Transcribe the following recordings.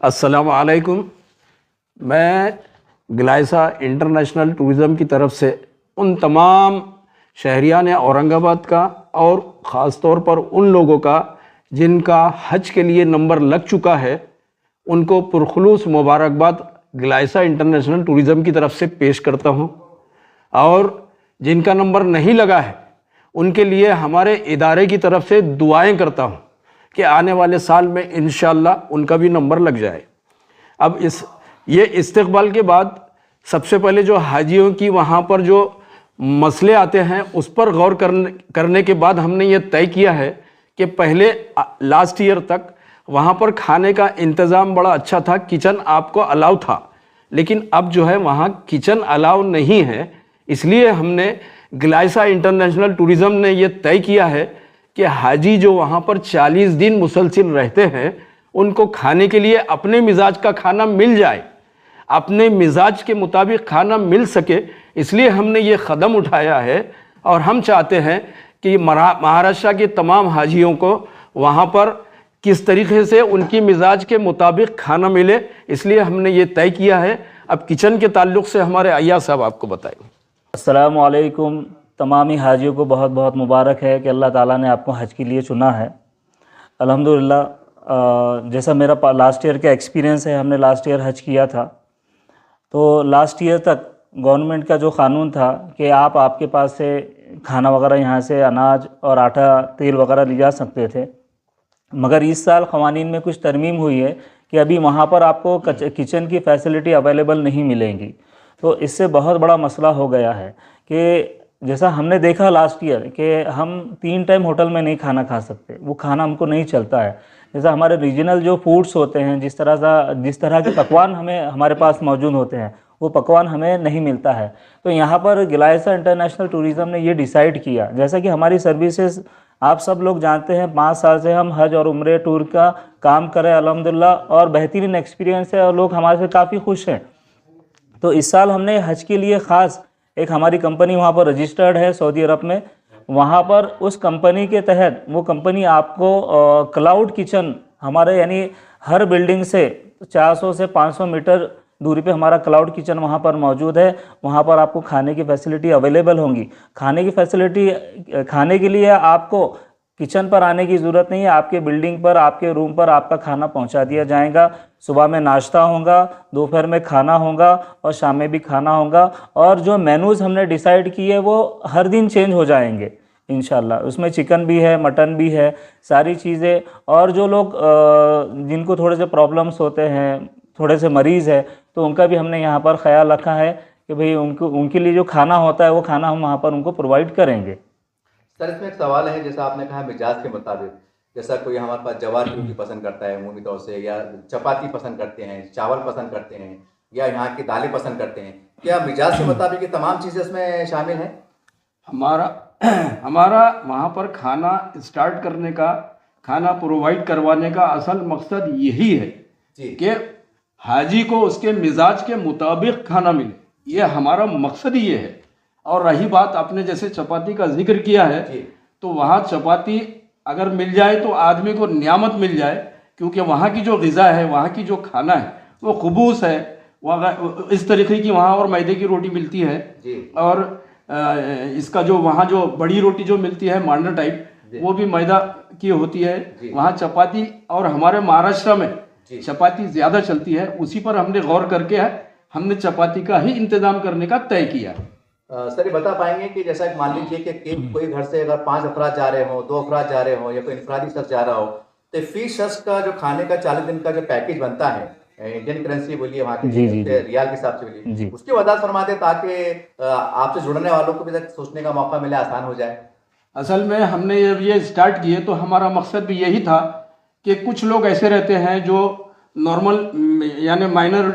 अस्सलाम वालेकुम। मैं ग्लाइसा इंटरनेशनल टूरिज़म की तरफ से उन तमाम शहरियान औरंगाबाद का और ख़ास तौर पर उन लोगों का जिनका हज के लिए नंबर लग चुका है, उनको पुरखुलूस मुबारकबाद ग्लाइसा इंटरनेशनल टूरिज़म की तरफ से पेश करता हूँ। और जिनका नंबर नहीं लगा है उनके लिए हमारे इदारे की तरफ से दुआएं करता हूँ कि आने वाले साल में इंशाअल्लाह उनका भी नंबर लग जाए। अब ये इस्तकबाल के बाद सबसे पहले जो हाजियों की वहाँ पर जो मसले आते हैं उस पर गौर करने के बाद हमने ये तय किया है कि पहले लास्ट ईयर तक वहाँ पर खाने का इंतज़ाम बड़ा अच्छा था, किचन आपको अलाउ था, लेकिन अब जो है वहाँ किचन अलाउ नहीं है। इसलिए हमने ग्लाइसा इंटरनेशनल टूरिज़म ने ये तय किया है कि हाजी जो वहाँ पर 40 दिन मुसलसिल रहते हैं उनको खाने के लिए अपने मिजाज का खाना मिल जाए, अपने मिजाज के मुताबिक खाना मिल सके, इसलिए हमने ये कदम उठाया है। और हम चाहते हैं कि महाराष्ट्र के तमाम हाजियों को वहाँ पर किस तरीके से उनकी मिजाज के मुताबिक खाना मिले, इसलिए हमने ये तय किया है। अब किचन के ताल्लुक़ से हमारे अय्या साहब आपको बताएंगे। अस्सलामु अलैकुम। तमामी हाजियों को बहुत बहुत मुबारक है कि अल्लाह ताला ने आपको हज के लिए चुना है। अल्हम्दुलिल्लाह, जैसा मेरा लास्ट ईयर का एक्सपीरियंस है, हमने लास्ट ईयर हज किया था, तो लास्ट ईयर तक गवर्नमेंट का जो क़ानून था कि आपके पास से खाना वगैरह यहाँ से अनाज और आटा तेल वगैरह ले जा सकते थे, मगर इस साल क़वानीन में कुछ तरमीम हुई है कि अभी वहाँ पर आपको किचन की फ़ैसिलिटी अवेलेबल नहीं मिलेंगी। तो इससे बहुत बड़ा मसला हो गया है कि जैसा हमने देखा लास्ट ईयर कि हम 3 टाइम होटल में नहीं खाना खा सकते, वो खाना हमको नहीं चलता है। जैसा हमारे रीजनल जो फूड्स होते हैं, जिस तरह के पकवान हमारे पास मौजूद होते हैं, वो पकवान हमें नहीं मिलता है। तो यहाँ पर ग्लाइसा इंटरनेशनल टूरिज़म ने ये डिसाइड किया, जैसा कि हमारी सर्विसेज आप सब लोग जानते हैं, 5 साल से हम हज और उम्रे टूर का काम कर रहे हैं अल्हम्दुलिल्लाह, और बेहतरीन एक्सपीरियंस है और लोग हमारे से काफ़ी खुश हैं। तो इस साल हमने हज के लिए ख़ास एक हमारी कंपनी वहाँ पर रजिस्टर्ड है सऊदी अरब में, वहाँ पर उस कंपनी के तहत वो कंपनी आपको क्लाउड किचन हमारे यानी हर बिल्डिंग से 400 से 500 मीटर दूरी पे हमारा क्लाउड किचन वहाँ पर मौजूद है। वहाँ पर आपको खाने की फैसिलिटी अवेलेबल होंगी। खाने के लिए आपको किचन पर आने की ज़रूरत नहीं है, आपके बिल्डिंग पर, आपके रूम पर आपका खाना पहुँचा दिया जाएगा। सुबह में नाश्ता होगा, दोपहर में खाना होगा और शाम में भी खाना होगा। और जो मेनूज़ हमने डिसाइड किए वो हर दिन चेंज हो जाएंगे इंशाल्लाह। उसमें चिकन भी है, मटन भी है, सारी चीज़ें। और जो लोग जिनको थोड़े से प्रॉब्लम्स होते हैं, थोड़े से मरीज़ है, तो उनका भी हमने यहाँ पर ख्याल रखा है कि भाई उनके लिए जो खाना होता है वो खाना हम वहाँ पर उनको प्रोवाइड करेंगे। सर, इसमें एक सवाल है, जैसा आपने कहा मिजाज के मुताबिक, जैसा कोई हमारे पास जवार की रोटी पसंद करता है अमूमी तौर से, या चपाती पसंद करते हैं, चावल पसंद करते हैं, या यहाँ की दालें पसंद करते हैं, क्या मिजाज के मुताबिक ये तमाम चीज़ें इसमें शामिल हैं? हमारा वहाँ पर खाना स्टार्ट करने का, खाना प्रोवाइड करवाने का असल मकसद यही है कि हाजी को उसके मिजाज के मुताबिक खाना मिले, ये हमारा मकसद ही ये है। और रही बात आपने जैसे चपाती का जिक्र किया है, तो वहाँ चपाती अगर मिल जाए तो आदमी को नियामत मिल जाए, क्योंकि वहाँ की जो ग़िज़ा है, वहाँ की जो खाना है वो खुबूस है। वहाँ इस तरीके की वहाँ और मैदे की रोटी मिलती है, और इसका जो वहाँ जो बड़ी रोटी जो मिलती है मांडा टाइप, वो भी मैदा की होती है। वहाँ चपाती, और हमारे महाराष्ट्र में चपाती ज़्यादा चलती है, उसी पर हमने गौर करके हमने चपाती का ही इंतज़ाम करने का तय किया। सर, ये बता पाएंगे कि जैसा मान लीजिए कि कोई घर से अगर 5 अफराद जा रहे हो, 2 अफराद जा रहे हो, या कोई इनफरादी शख्स जा रहा हो, तो फी शख्स का जो खाने का 40 दिन का जो पैकेज बनता है, इंडियन करेंसी बोलिए, वहाँ के रियाल के हिसाब से बोलिए, उसकी वजह फरमाते ताकि आपसे जुड़ने वालों को भी सोचने का मौका मिले, आसान हो जाए। असल में हमने ये स्टार्ट किए तो हमारा मकसद भी यही था कि कुछ लोग ऐसे रहते हैं जो नॉर्मल यानी माइनर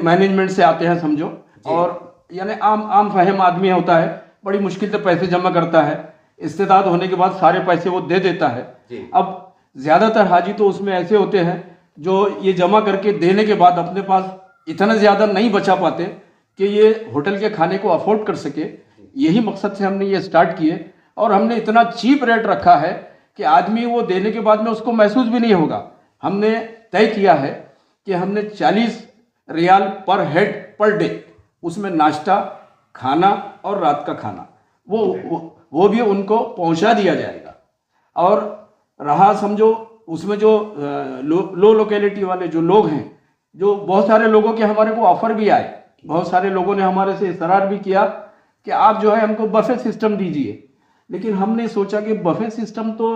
मैनेजमेंट से आते हैं समझो, और यानी आम फहम आदमी होता है, बड़ी मुश्किल से पैसे जमा करता है, इस्तेदाद होने के बाद सारे पैसे वो दे देता है। अब ज़्यादातर हाजी तो उसमें ऐसे होते हैं जो ये जमा करके देने के बाद अपने पास इतना ज़्यादा नहीं बचा पाते कि ये होटल के खाने को अफोर्ड कर सके। यही मकसद से हमने ये स्टार्ट किए, और हमने इतना चीप रेट रखा है कि आदमी वो देने के बाद में उसको महसूस भी नहीं होगा। हमने तय किया है कि हमने 40 रियाल पर हेड पर डे, उसमें नाश्ता, खाना और रात का खाना वो भी उनको पहुंचा दिया जाएगा। और रहा समझो उसमें जो लो लोकेलिटी वाले जो लोग हैं, जो बहुत सारे लोगों के हमारे को ऑफर भी आए, बहुत सारे लोगों ने हमारे से इसरार भी किया कि आप जो है हमको बफे सिस्टम दीजिए, लेकिन हमने सोचा कि बफे सिस्टम तो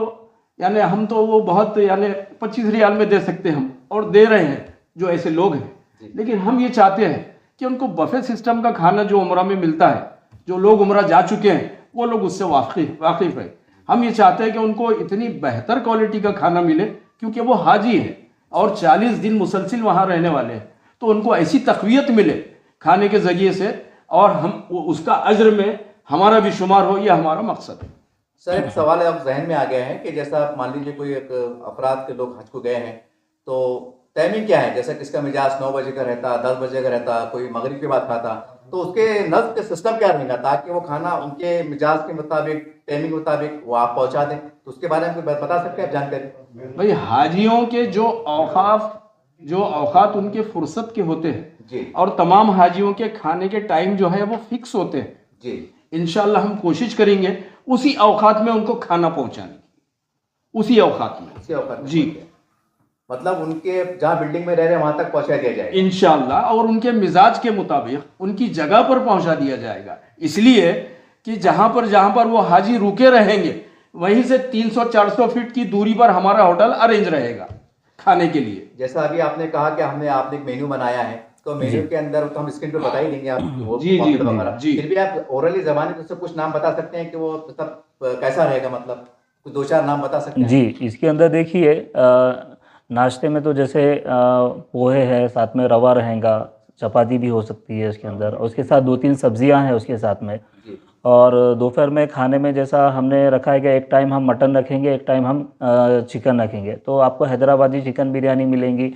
यानी हम तो वो बहुत यानी 25 रियाल में दे सकते हम, और दे रहे हैं जो ऐसे लोग हैं, लेकिन हम ये चाहते हैं कि उनको बफे सिस्टम का खाना जो उम्रा में मिलता है, जो लोग उम्रा जा चुके हैं वो लोग उससे वाकिफ है। हम ये चाहते हैं कि उनको इतनी बेहतर क्वालिटी का खाना मिले, क्योंकि वो हाजी हैं और 40 दिन मुसलसिल वहाँ रहने वाले हैं, तो उनको ऐसी तक़वियत मिले खाने के ज़रिए से, और हम उसका अज्र में हमारा भी शुमार हो, ये हमारा मकसद है। सर एक सवाल अब जहन में आ गया है कि जैसा आप मान लीजिए कोई एक अफराद के लोग हज को गए हैं, तो टाइमिंग क्या है, जैसा किसका मिजाज 9 बजे का रहता, 10 बजे का रहता, कोई मगरिब के बाद खाता, तो उसके नज़्म के सिस्टम क्या रहेगा ताकि वो खाना उनके मिजाज के मुताबिक, टाइमिंग के मुताबिक वो आप पहुंचा दें, तो उसके बारे में कोई बता सकते हैं आप जानकारी? भाई हाजियों के जो औकात उनके फुर्सत के होते हैं जी, और तमाम हाजियों के खाने के टाइम जो है वो फिक्स होते हैं जी, इंशाल्लाह हम कोशिश करेंगे उसी औकात में उनको खाना पहुंचाने की, उसी औकात में। इसी औकात में जी, मतलब उनके जहाँ बिल्डिंग में रह रहे हैं वहां तक पहुंचा दिया जाएगा इंशाल्लाह, और उनके मिजाज के मुताबिक उनकी जगह पर पहुंचा दिया जाएगा, इसलिए कि जहां पर वो हाजी रुके रहेंगे वहीं से 300-400 फीट की दूरी पर हमारा होटल अरेंज रहेगा खाने के लिए। जैसा अभी आपने कहा कि आपने एक मेन्यू बनाया है, तो मेन्यू के अंदर तो हम स्क्रीन पे बता ही देंगे आप वो जी, pocket जी, वगैरह। जी। फिर भी आप ओरली जबानी से कुछ नाम बता सकते हैं कि वो सब कैसा रहेगा, मतलब कुछ 2-4 नाम बता सकते हैं? जी, इसके अंदर देखिए नाश्ते में तो जैसे पोहे है, साथ में रवा रहेगा, चपाती भी हो सकती है इसके अंदर, और उसके साथ 2-3 सब्जियां हैं उसके साथ में। जी, और दोपहर में खाने में जैसा हमने रखा है कि एक टाइम हम मटन रखेंगे, एक टाइम हम चिकन रखेंगे, तो आपको हैदराबादी चिकन बिरयानी मिलेंगी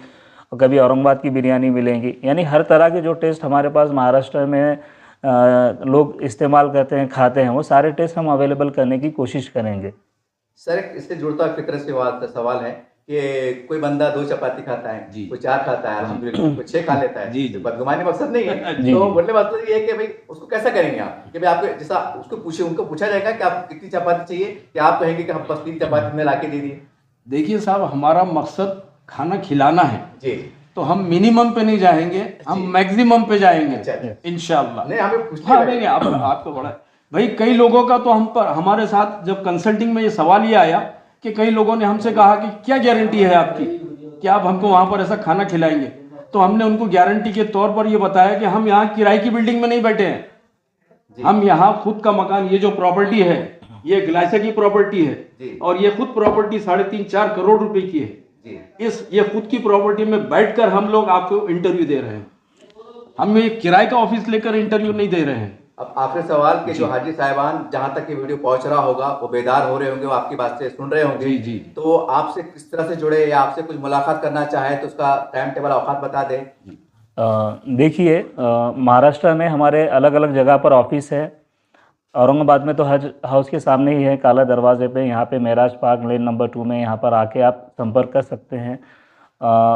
और कभी औरंगाबाद की बिरयानी मिलेंगी, यानी हर तरह के जो टेस्ट हमारे पास महाराष्ट्र में लोग इस्तेमाल करते हैं, खाते हैं, वो सारे टेस्ट हम अवेलेबल करने की कोशिश करेंगे। सर एक इससे जुड़ता हुआ फिक्र से सवाल है कि कोई बंदा 2 चपाती खाता है, जी। कोई 4 खाता है अल्हम्दुलिल्लाह, कोई 6 खा लेता है, जी, जी। तो बदगुमानी मकसद नहीं है। जी, तो जी। बोलने का मतलब ये है कि भाई उसको कैसा करेंगे आप कि भाई आपको जैसा उनको पूछा जाएगा कि आप कितनी चपाती चाहिए, या आप कहेंगे कि हम बस 3 चपाती में लाके दे दिए? देखिए साहब, हमारा मकसद खाना खिलाना है, जी, तो हम मिनिमम पे नहीं जाएंगे, हम मैक्सिमम पे जाएंगे अच्छा, अच्छा। इंशाल्लाह। नहीं हमें पूछने हाँ, का नहीं आपको बड़ा भाई, कई लोगों का तो हमारे साथ जब कंसल्टिंग में ये सवाल ये आया कि कई लोगों ने हमसे कहा कि क्या गारंटी है आपकी कि आप हमको वहां पर ऐसा खाना खिलाएंगे, तो हमने उनको गारंटी के तौर पर ये बताया कि हम यहाँ किराए की बिल्डिंग में नहीं बैठे हैं, हम यहाँ खुद का मकान, ये जो प्रॉपर्टी है ये ग्लाइसा की प्रॉपर्टी है, जी। और ये खुद प्रॉपर्टी 3.5-4 करोड़ रुपए की है। जी, ये खुद की प्रॉपर्टी में बैठकर हम लोग आपको इंटरव्यू दे रहे हैं, हम ये किराए का ऑफिस लेकर इंटरव्यू नहीं दे रहे हैं। अब आखिरी सवाल कि जो हाजी साहिबान जहाँ तक ये वीडियो पहुंच रहा होगा वो बेदार हो रहे होंगे, वो आपकी बात से सुन रहे होंगे, जी, जी। तो आपसे किस तरह से जुड़े या आपसे कुछ मुलाकात करना चाहे तो उसका टाइम टेबल औकात बता दें। देखिए महाराष्ट्र में हमारे अलग अलग जगह पर ऑफिस है। औरंगाबाद में तो हज हाउस के सामने ही है, काला दरवाजे पे, यहाँ पे महराज पार्क लेन नंबर 2 में, यहाँ पर आके आप संपर्क कर सकते हैं।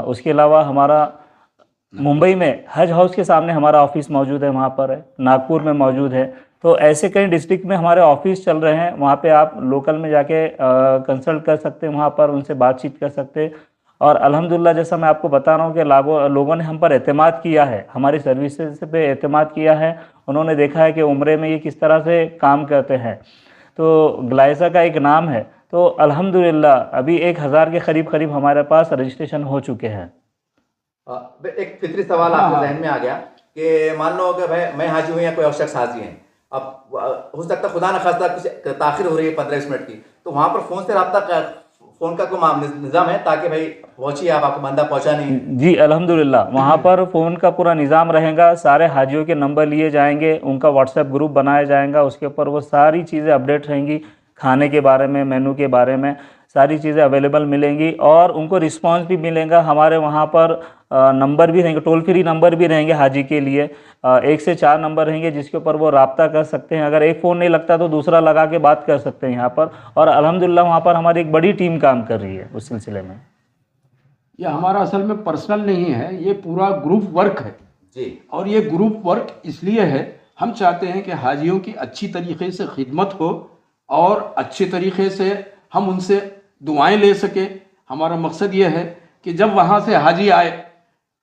उसके अलावा हमारा मुंबई में हज हाउस के सामने हमारा ऑफिस मौजूद है, वहाँ पर है, नागपुर में मौजूद है, तो ऐसे कई डिस्ट्रिक्ट में हमारे ऑफिस चल रहे हैं, वहाँ पे आप लोकल में जाके कंसल्ट कर सकते हैं, वहाँ पर उनसे बातचीत कर सकते हैं। और अल्हम्दुलिल्लाह जैसा मैं आपको बता रहा हूँ कि लोगों ने हम पर एतमाद किया है, हमारी सर्विसेज पे एतमाद किया है, उन्होंने देखा है कि उम्रे में ये किस तरह से काम करते हैं, तो ग्लाइसा का एक नाम है, तो अल्हम्दुलिल्लाह अभी 1000 के करीब हमारे पास रजिस्ट्रेशन हो चुके हैं। एक फितरी सवाल आपके जहन में आ गया कि मान लो अगर भाई मैं हाजी हूँ या कोई और शख्स हाजी है, अब हो सकता खुदा न खास्ता कुछ ताखिर हो रही है 15-20 मिनट की, तो वहाँ पर फ़ोन से रब्ता फ़ोन का कोई निज़ाम है ताकि भाई पहुँचिए आप, आपको बंदा पहुँचा नहीं? जी अल्हम्दुलिल्लाह वहाँ पर फ़ोन का पूरा निज़ाम रहेगा, सारे हाजियों के नंबर लिए जाएंगे, उनका व्हाट्सएप ग्रुप बनाया जाएगा, उसके ऊपर वो सारी चीज़ें अपडेट रहेंगी, खाने के बारे में, मेनू के बारे में सारी चीज़ें अवेलेबल मिलेंगी, और उनको रिस्पांस भी मिलेगा। हमारे वहाँ पर नंबर भी रहेंगे, टोल फ्री नंबर भी रहेंगे हाजी के लिए, 1 से 4 नंबर रहेंगे जिसके ऊपर वो रब्ता कर सकते हैं, अगर एक फ़ोन नहीं लगता तो दूसरा लगा के बात कर सकते हैं यहाँ पर, और अल्हम्दुलिल्लाह वहाँ पर हमारी एक बड़ी टीम काम कर रही है उस सिलसिले में। ये हमारा असल में पर्सनल नहीं है, ये पूरा ग्रुप वर्क है। जी और ये ग्रुप वर्क इसलिए है, हम चाहते हैं कि हाजियों की अच्छी तरीके से खिदमत हो और अच्छे तरीके से हम उनसे दुआएं ले सके। हमारा मकसद ये है कि जब वहाँ से हाजी आए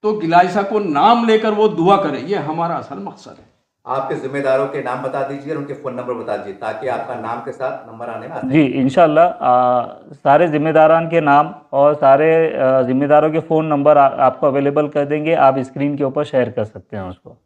तो गिलाइसा को नाम लेकर वो दुआ करे, ये हमारा असल मकसद है। आपके जिम्मेदारों के नाम बता दीजिए और उनके फ़ोन नंबर बता दीजिए ताकि आपका नाम के साथ नंबर आने में आसानी। जी इंशाल्लाह सारे ज़िम्मेदारान के नाम और सारे ज़िम्मेदारों के फ़ोन नंबर आपको अवेलेबल कर देंगे। आप स्क्रीन के ऊपर शेयर कर सकते हैं उसको।